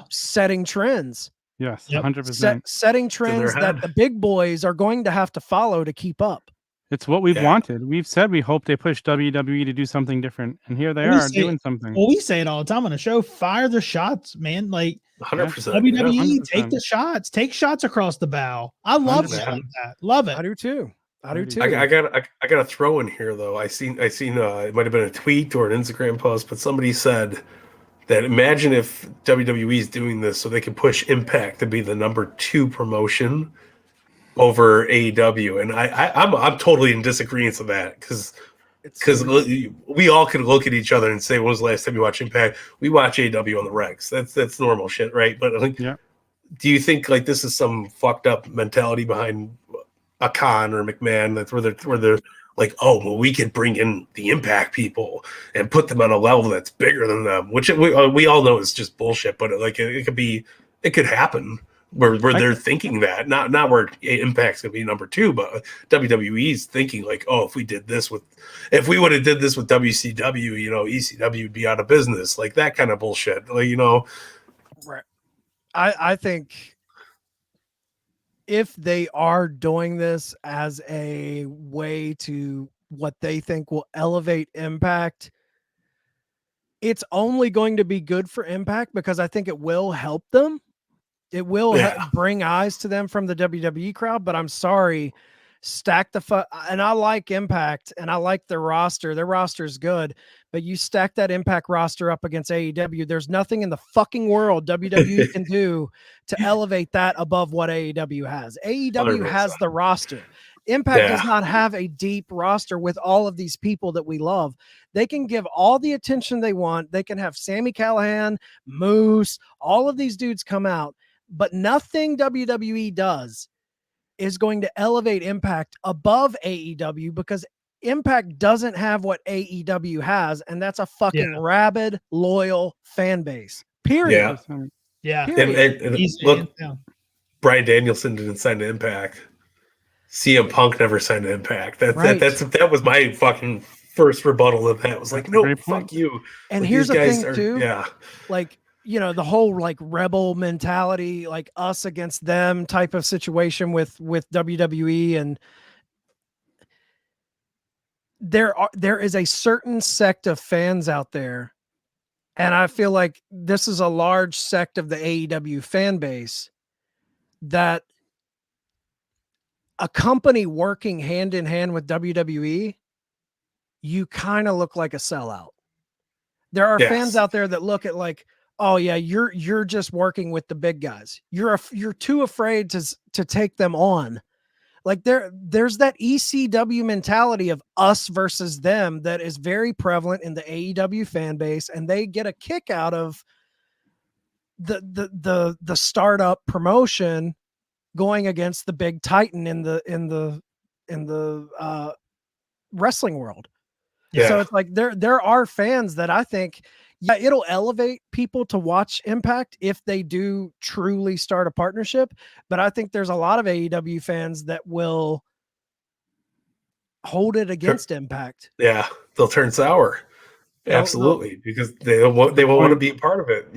setting trends.
Yes, 100%.
Setting trends that the big boys are going to have to follow to keep up.
It's what we've wanted. We've said we hope they push WWE to do something different, and here they are doing something.
Well, we say it all the time on the show. Fire the shots, man. Like
100%.
WWE, take the shots. Take shots across the bow. I love shit like that. Love it.
I do too. I
got a throw in here though. I seen it might have been a tweet or an Instagram post, but somebody said that imagine if WWE is doing this so they can push Impact to be the number 2 promotion over AEW, and I'm totally in disagreement with that because we all can look at each other and say, when was the last time you watched Impact? We watch AEW on the Rex. That's normal shit, right? But like, do you think like this is some fucked up mentality behind a Khan or McMahon that's where they're like, oh, well, we could bring in the Impact people and put them on a level that's bigger than them, which we all know is just bullshit. But like it could happen where they're thinking that, not where Impact's gonna be number 2, but WWE's thinking like, oh, if we would have did this with WCW, ECW would be out of business, like that kind of bullshit, like,
Right. I think if they are doing this as a way to what they think will elevate Impact, it's only going to be good for Impact because I think it will help them. It will bring eyes to them from the WWE crowd, but I'm sorry, stack the and I like Impact and I like their roster. Their roster is good, but you stack that Impact roster up against AEW. There's nothing in the fucking world WWE can do to elevate that above what AEW has. AEW
100%.
has the roster. Impact does not have a deep roster with all of these people that we love. They can give all the attention they want. They can have Sami Callihan, Moose, all of these dudes come out, but nothing WWE does is going to elevate Impact above AEW because Impact doesn't have what AEW has, and that's a fucking rabid, loyal fan base. Period.
Yeah.
Period.
And look, Bryan Danielson didn't sign to Impact. CM Punk never signed to Impact. That was my fucking first rebuttal of that. It was like, no, fuck you.
And
like,
here's the thing too.
Yeah.
Like, the whole like rebel mentality, like us against them type of situation with WWE, and there is a certain sect of fans out there, and I feel like this is a large sect of the AEW fan base, that a company working hand in hand with WWE, you kind of look like a sellout. There are fans out there that look at like, oh yeah, you're just working with the big guys. You're too afraid to take them on. Like there's that ECW mentality of us versus them that is very prevalent in the AEW fan base, and they get a kick out of the startup promotion going against the big titan in the wrestling world. Yeah. So it's like there are fans that I think, it'll elevate people to watch Impact if they do truly start a partnership. But I think there's a lot of AEW fans that will hold it against Impact.
Yeah, they'll turn sour. Absolutely, because they won't want to be a part of it.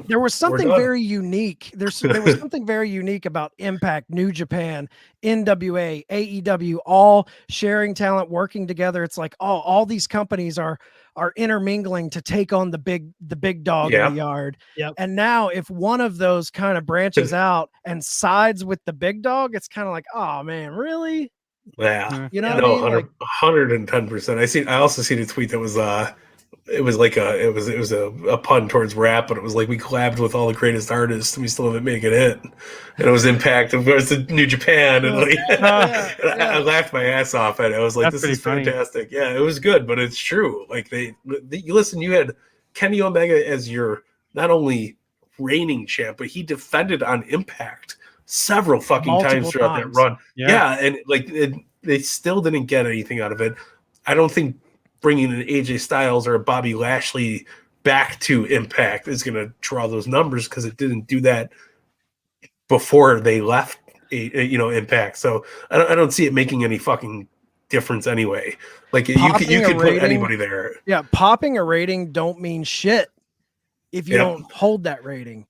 There was something very unique. There was something very unique about Impact, New Japan, NWA, AEW, all sharing talent, working together. It's like, all these companies are intermingling to take on the big dog in the yard.
Yep.
And now if one of those kind of branches out and sides with the big dog, it's kind of like, oh man, really?
Yeah.
You know what I mean?
110%. I also seen a tweet that was it was a pun towards rap, but it was like, we collabed with all the greatest artists and we still haven't made it hit. And it was Impact, of course, the New Japan, and like I laughed my ass off at it. I was like, this is fantastic. Funny. Yeah, it was good, but it's true. Like you had Kenny Omega as your not only reigning champ, but he defended on Impact several fucking times throughout that run. Yeah, and like they still didn't get anything out of it. I don't think bringing an AJ Styles or a Bobby Lashley back to Impact is going to draw those numbers, because it didn't do that before they left, Impact. So I don't see it making any fucking difference anyway. Like you could put anybody there.
Yeah, popping a rating don't mean shit if you don't hold that rating.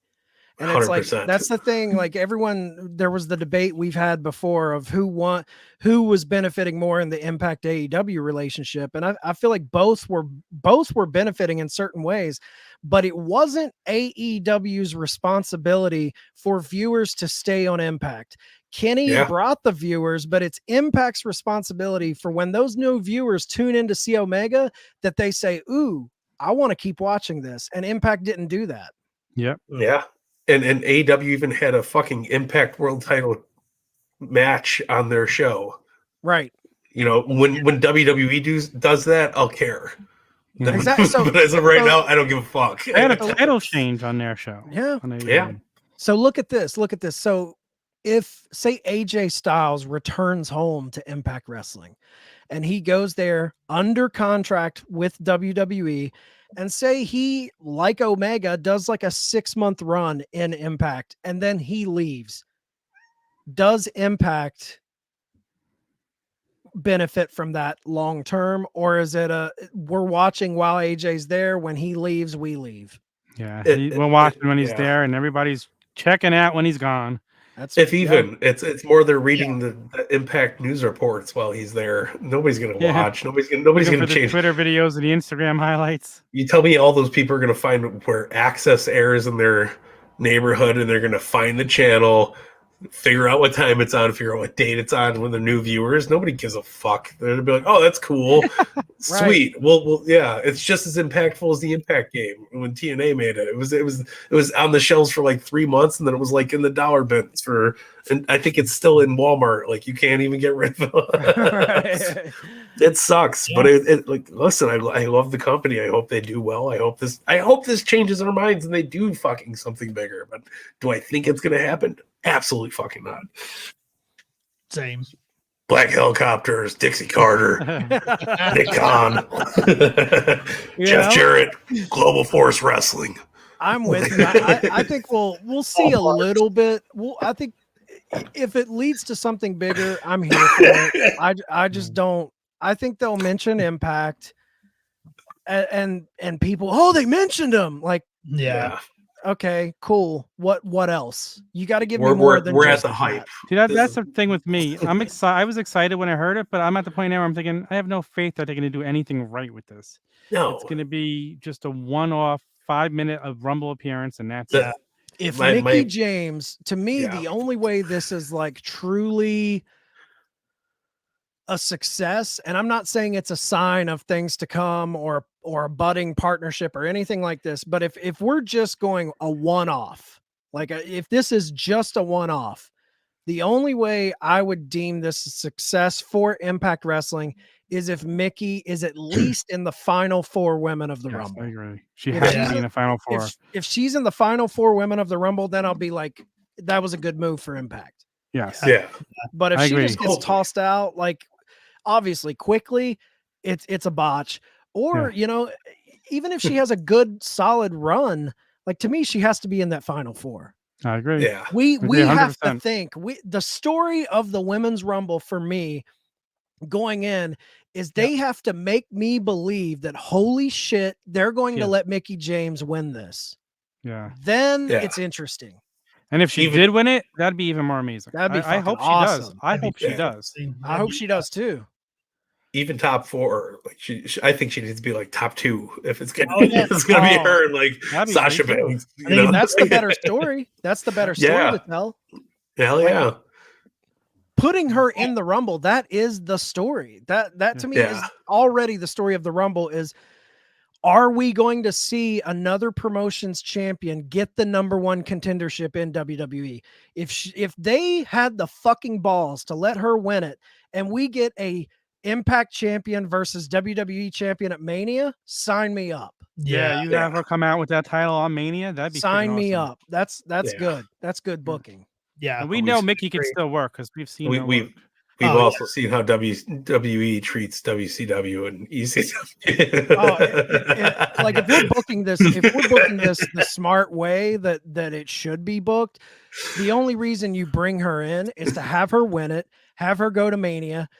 And it's 100%. Like, that's the thing. Like there was the debate we've had before of who was benefiting more in the Impact AEW relationship. And I feel like both were benefiting in certain ways, but it wasn't AEW's responsibility for viewers to stay on Impact. Kenny brought the viewers, but it's Impact's responsibility for when those new viewers tune in to see Omega, that they say, ooh, I want to keep watching this. And Impact didn't do that.
Yep.
Yeah. And AEW even had a fucking Impact World title match on their show.
Right.
You know, when WWE does that, I'll care.
Exactly. So,
but as of right now, I don't give a fuck.
They had a title change on their show.
Yeah.
Yeah.
So look at this. Look at this. So if, say, AJ Styles returns home to Impact Wrestling and he goes there under contract with WWE, and say he, like Omega, does like a 6-month run in Impact and then he leaves, does Impact benefit from that long term, or is it we're watching while AJ's there, when he leaves we leave?
Yeah, we're watching when he's there, and everybody's checking out when he's gone.
That's
it's more they're reading the Impact news reports while he's there. Nobody's gonna watch. Nobody's gonna change
Twitter videos and the Instagram highlights.
You tell me all those people are gonna find where Access airs in their neighborhood, and they're gonna find the channel, figure out what time it's on, figure out what date it's on when they're new viewers. Nobody gives a fuck. They're gonna be like, "Oh, that's cool, sweet." Well, yeah, it's just as impactful as the Impact game when TNA made it. It was on the shelves for like 3 months, and then it was like in the dollar bins and I think it's still in Walmart. Like you can't even get rid of it. It sucks, but it like listen. I love the company. I hope they do well. I hope this changes our minds and they do fucking something bigger. But do I think it's gonna happen? Absolutely fucking not.
Same.
Black Helicopters, Dixie Carter, Nick Khan, Jeff Jarrett, Global Force Wrestling.
I'm with you. I think we'll see a little bit. I think if it leads to something bigger, I'm here for it. I just don't. I think they'll mention Impact, and people. They mentioned them. Like,
yeah.
Okay, cool. What else? You got to give me more than
we're
just
at the hype.
See, that's the thing with me. I'm excited. I was excited when I heard it, but I'm at the point now where I'm thinking I have no faith that they're going to do anything right with this.
No,
it's going to be just a one-off 5-minute of Rumble appearance, and that's it.
If Mickie James, to me, the only way this is like truly a success, and I'm not saying it's a sign of things to come or a budding partnership or anything like this, but if we're just going a one-off, like if this is just a one-off, the only way I would deem this a success for Impact Wrestling is if Mickie is at least in the final 4 women of the Rumble.
I agree. She has to be in the final 4.
If she's in the final 4 women of the Rumble, then I'll be like, that was a good move for Impact.
Yes.
Yeah.
But if she just gets tossed out, like obviously quickly, it's a botch. Or, even if she has a good solid run, like to me, she has to be in that final 4.
I agree.
Yeah.
We have to think the story of the Women's Rumble for me going in is they have to make me believe that holy shit, they're going to let Mickie James win this.
Yeah.
Then it's interesting.
And if she did win it, that'd be even more amazing.
That'd be
I hope
awesome.
She does. I hope she does.
I hope she does too.
Even top 4, like I think she needs to be like top 2 if it's gonna be her and like Sasha Banks.
That's the better story. That's the better story to tell.
Hell yeah.
Putting her in the Rumble, that is the story. That to me is already the story of the Rumble. Is are we going to see another promotions champion get the #1 contendership in WWE? If they had the fucking balls to let her win it, and we get a Impact champion versus WWE champion at Mania, sign me up.
Yeah, you have her come out with that title on Mania. That'd be
sign me
awesome.
up. That's good. That's good booking.
Yeah,
and we know Mickie can still work because we've seen.
We've also seen how WWE treats WCW and ECW.
Like if we're booking this the smart way that it should be booked, the only reason you bring her in is to have her win it, have her go to Mania.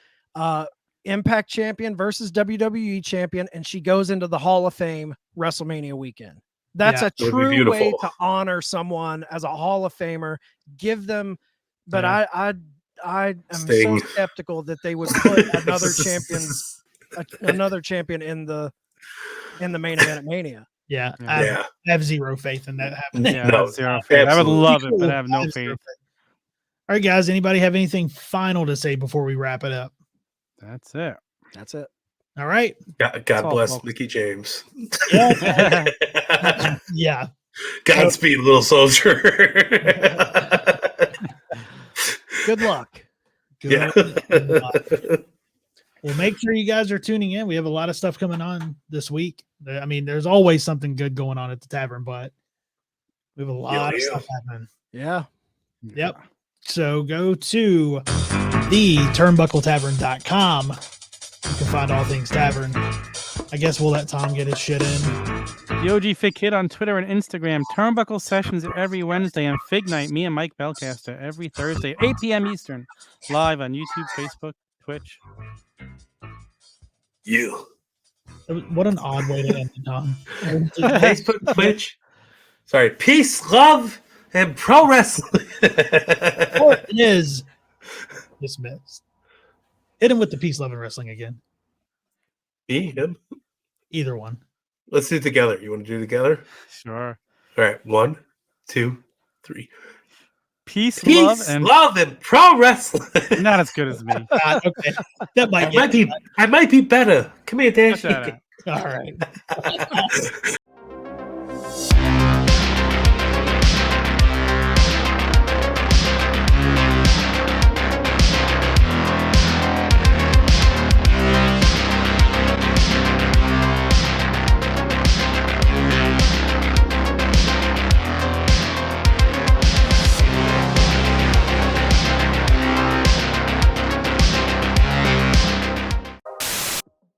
Impact champion versus WWE champion, and she goes into the Hall of Fame WrestleMania weekend. That's a true way to honor someone as a Hall of Famer. Give them, but I am so skeptical that they would put another champion in the main event at Mania.
Yeah, I have zero faith in that happening.
Yeah, zero faith. I would love it, but I have no faith.
All right, guys. Anybody have anything final to say before we wrap it up?
That's it.
That's it.
All right.
God bless Mickie James.
Yeah.
Godspeed, little soldier.
Good luck.
Yeah.
Well, make sure you guys are tuning in. We have a lot of stuff coming on this week. I mean, there's always something good going on at the tavern, but we have a lot of stuff happening.
Yeah.
Yep. So go to theturnbuckletavern.com. You can find all things tavern. I guess we'll let Tom get his shit in.
The OG Fig Kid on Twitter and Instagram. Turnbuckle sessions every Wednesday, and Fig Night, me and Mike Belcaster every Thursday, 8 p.m. Eastern, live on YouTube, Facebook, Twitch.
You.
What an odd way to end it, Tom.
Facebook, Twitch. Sorry. Peace, love, and pro wrestling.
Or it is dismissed. Hit him with the peace, love, and wrestling again.
Me, him.
Either one.
Let's do it together. You want to do it together?
Sure.
All right. 1, 2, 3.
Peace,
love, and pro wrestling.
Not as good as me.
Okay. That might
I might be better. Come here, Dad.
All right.